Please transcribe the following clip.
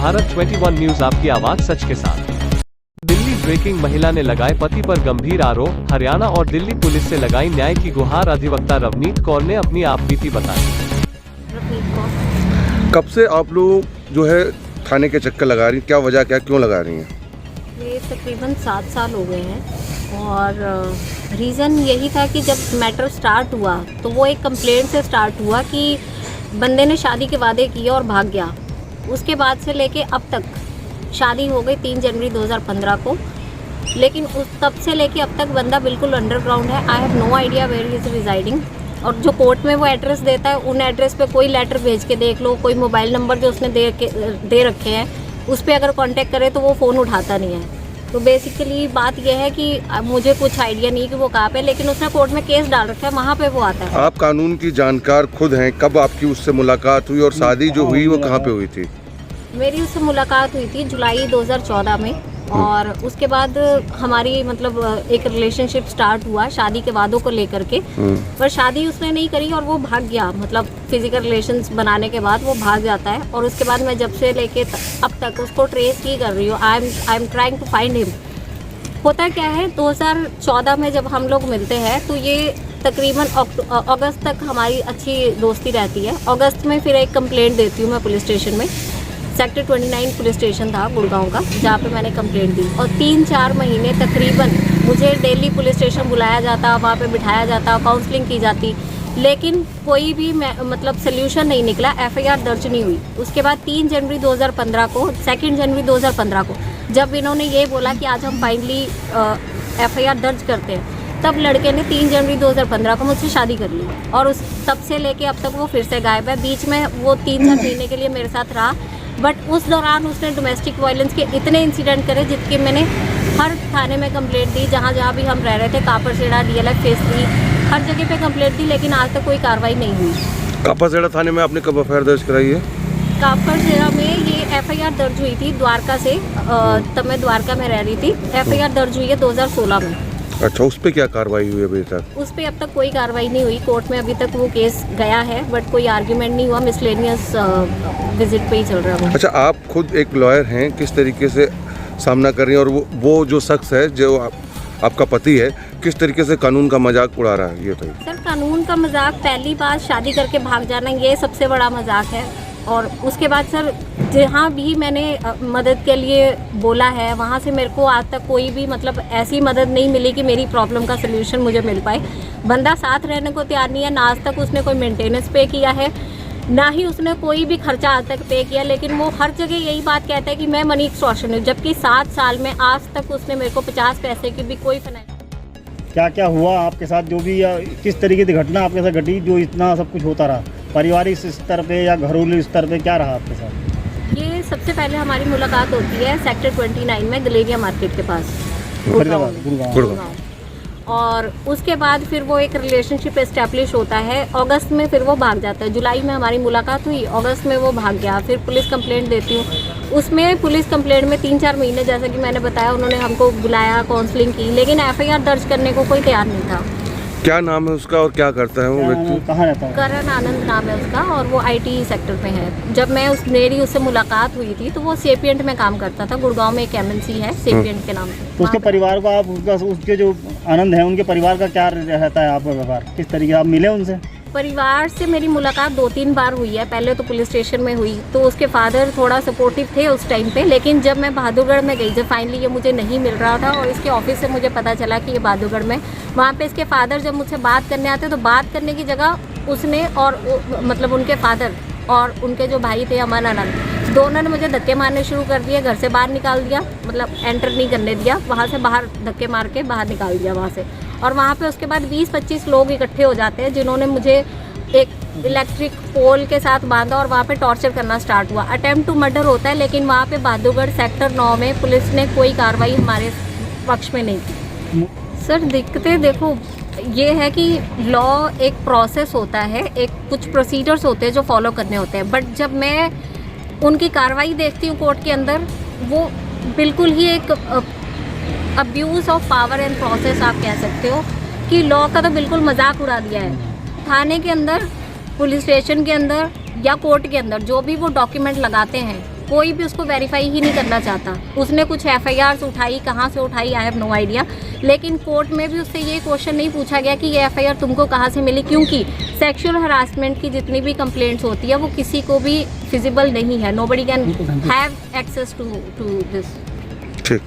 Bharat 21 news आपकी आवाज सच के साथ। दिल्ली ब्रेकिंग, महिला ने लगाए पति पर गंभीर आरोप, हरियाणा और दिल्ली पुलिस से लगाई न्याय की गुहार। अधिवक्ता रवनीत कौर ने अपनी आपबीती बताई। कब से आप लोग जो है थाने के चक्कर लगा रही हैं, क्या वजह, क्या क्यों लगा रही हैं? ये तकरीबन 7 साल हो गए हैं और रीज़न यही था कि जब मैटर स्टार्ट हुआ तो वो एक कंप्लेंट से स्टार्ट हुआ कि बंदे ने शादी के वादे किए और भाग गया। उसके बाद से लेके अब तक शादी हो गई 3 जनवरी 2015 को, लेकिन उस तब से लेके अब तक बंदा बिल्कुल अंडरग्राउंड है। I have no idea where he is residing. और जो कोर्ट में वो एड्रेस देता है, उन एड्रेस पे कोई लेटर भेज के देख लो, कोई मोबाइल नंबर जो उसने दे रखे हैं उस पर अगर कांटेक्ट करे तो वो फ़ोन उठाता नहीं है। तो बेसिकली बात यह है कि मुझे कुछ आइडिया नहीं कि वो कहाँ पे, लेकिन उसने कोर्ट में केस डाल रखा है, वहाँ पे वो आता है। आप कानून की जानकार खुद हैं, कब आपकी उससे मुलाकात हुई और शादी जो हुई वो कहाँ पे हुई थी? मेरी उससे मुलाकात हुई थी जुलाई 2014 में और उसके बाद हमारी मतलब एक रिलेशनशिप स्टार्ट हुआ शादी के वादों को लेकर के। पर शादी उसने नहीं करी और वो भाग गया, मतलब फिजिकल रिलेशंस बनाने के बाद वो भाग जाता है। और उसके बाद मैं जब से लेके अब तक उसको ट्रेस ही कर रही हूँ। I am trying to find him. होता क्या है, 2014 में जब हम लोग मिलते हैं तो ये तकरीबन अगस्त तक हमारी अच्छी दोस्ती रहती है। अगस्त में फिर एक कंप्लेंट देती हूँ मैं पुलिस स्टेशन में। सेक्टर 29 पुलिस स्टेशन था गुड़गांव का, जहाँ पे मैंने कंप्लेंट दी। और 3-4 महीने तकरीबन मुझे डेली पुलिस स्टेशन बुलाया जाता, वहाँ पे बिठाया जाता, काउंसलिंग की जाती, लेकिन कोई भी मतलब सोल्यूशन नहीं निकला। एफआईआर दर्ज नहीं हुई। उसके बाद 3 जनवरी 2015 को, 2 जनवरी 2015 को जब इन्होंने ये बोला कि आज हम फाइनली एफआईआर दर्ज करते हैं, तब लड़के ने 3 जनवरी 2015 को मुझसे शादी कर ली। और उस तब से लेके अब तक वो फिर से गायब है। बीच में वो 3-4 महीने के लिए मेरे साथ रहा, बट उस दौरान उसने डोमेस्टिक वायलेंस के इतने इंसिडेंट करे जिसके मैंने हर थाने में कंप्लेंट दी, जहाँ जहाँ भी हम रह रहे थे, कापड़सेड़ा, DLF फेस 3, हर जगह पे कंप्लेंट दी, लेकिन आज तक कोई कार्रवाई नहीं हुई। कापड़सेड़ा थाने में आपने कब एफआईआर दर्ज कराई है? कापड़सेड़ा में ये एफआईआर दर्ज हुई थी द्वारका से, तब मैं द्वारका में रह रही थी। एफआईआर दर्ज हुई है 2016 में। अच्छा, उस पर क्या कार्रवाई हुई अभी तक? उस पर अब तक कोई कार्रवाई नहीं हुई। कोर्ट में अभी तक वो केस गया है बट कोई आर्ग्यूमेंट नहीं हुआ। मिसलेनियस विजिट पे ही चल रहा है। अच्छा, आप खुद एक लॉयर हैं, किस तरीके से सामना कर रही हैं? और वो जो शख्स है जो आपका पति है, किस तरीके से कानून का मजाक उड़ा रहा है? ये तो सर, कानून का मजाक, पहली बात शादी करके भाग जाना, ये सबसे बड़ा मजाक है। और उसके बाद सर, जहाँ भी मैंने मदद के लिए बोला है वहाँ से मेरे को आज तक कोई भी मतलब ऐसी मदद नहीं मिली कि मेरी प्रॉब्लम का सलूशन मुझे मिल पाए। बंदा साथ रहने को तैयार नहीं है। ना आज तक उसने कोई मेंटेनेंस पे किया है, ना ही उसने कोई भी खर्चा आज तक पे किया, लेकिन वो हर जगह यही बात कहता है कि मैं मनी एक्सटॉर्शन हूँ, जबकि 7 साल में आज तक उसने मेरे को 50 पैसे की भी कोई फाइनेंस। क्या क्या हुआ आपके साथ, जो भी या किस तरीके की घटना आपके साथ घटी जो इतना सब कुछ होता रहा? पारिवारिक स्तर पे या घरेलू स्तर पे क्या रहा आपके साथ? ये सबसे पहले हमारी मुलाकात होती है सेक्टर 29 में, गलेरिया मार्केट के पास, गुड़गांव। और उसके बाद फिर वो एक रिलेशनशिप एस्टेब्लिश होता है। अगस्त में फिर वो भाग जाता है। जुलाई में हमारी मुलाकात हुई, अगस्त में वो भाग गया। फिर पुलिस कंप्लेंट देती हूँ। उसमें पुलिस कंप्लेंट में 3-4 महीने, जैसा कि मैंने बताया, उन्होंने हमको बुलाया, काउंसलिंग की, लेकिन एफआईआर दर्ज करने को कोई तैयार नहीं था। क्या नाम है उसका और क्या करता है वो व्यक्ति? कहाँ रहता है? करण आनंद नाम है उसका और वो IT सेक्टर पे है। जब मैं मेरी उससे मुलाकात हुई थी तो वो सेपिएंट में काम करता था। गुड़गांव में एक MNC है सेपिएंट के नाम से। तो उसके परिवार को आप, उसके जो आनंद है, उनके परिवार का क्या रहता है आपका व्यवहार? किस तरीके आप मिले उनसे? परिवार से मेरी मुलाकात 2-3 बार हुई है। पहले तो पुलिस स्टेशन में हुई तो उसके फादर थोड़ा सपोर्टिव थे उस टाइम पे, लेकिन जब मैं बहादुरगढ़ में गई, जब फाइनली ये मुझे नहीं मिल रहा था और इसके ऑफिस से मुझे पता चला कि ये बहादुरगढ़ में, वहाँ पे इसके फादर जब मुझसे बात करने आते तो बात करने की जगह उसने और मतलब उनके फादर और उनके जो भाई थे अमन आनंद, दोनों ने मुझे धक्के मारने शुरू कर दिए। घर से बाहर निकाल दिया, मतलब एंटर नहीं करने दिया, वहाँ से बाहर धक्के मार के बाहर निकाल दिया वहाँ से। और वहाँ पे उसके बाद 20-25 लोग इकट्ठे हो जाते हैं जिन्होंने मुझे एक इलेक्ट्रिक पोल के साथ बांधा और वहाँ पे टॉर्चर करना स्टार्ट हुआ। अटेम्प्ट टू मर्डर होता है, लेकिन वहाँ पे बहादुरगढ़ सेक्टर 9 में पुलिस ने कोई कार्रवाई हमारे पक्ष में नहीं की। सर, दिक्कतें देखो, ये है कि लॉ एक प्रोसेस होता है, एक कुछ प्रोसीजर्स होते हैं जो फॉलो करने होते हैं, बट जब मैं उनकी कार्रवाई देखती हूँ कोर्ट के अंदर, वो बिल्कुल ही एक abuse of power and process आप कह सकते हो कि लॉ का तो बिल्कुल मजाक उड़ा दिया है। थाने के अंदर, पुलिस स्टेशन के अंदर या कोर्ट के अंदर जो भी वो डॉक्यूमेंट लगाते हैं कोई भी उसको वेरीफाई ही नहीं करना चाहता। उसने कुछ FIRs उठाई, कहाँ से उठाई आई हैव नो आइडिया, लेकिन कोर्ट में भी उससे ये क्वेश्चन नहीं पूछा गया कि ये FIR तुमको कहाँ से मिली, क्योंकि सेक्सुअल हरासमेंट की जितनी भी कंप्लेंट्स होती है वो किसी को भी फिजिबल नहीं है, nobody can have access to this. ठीक।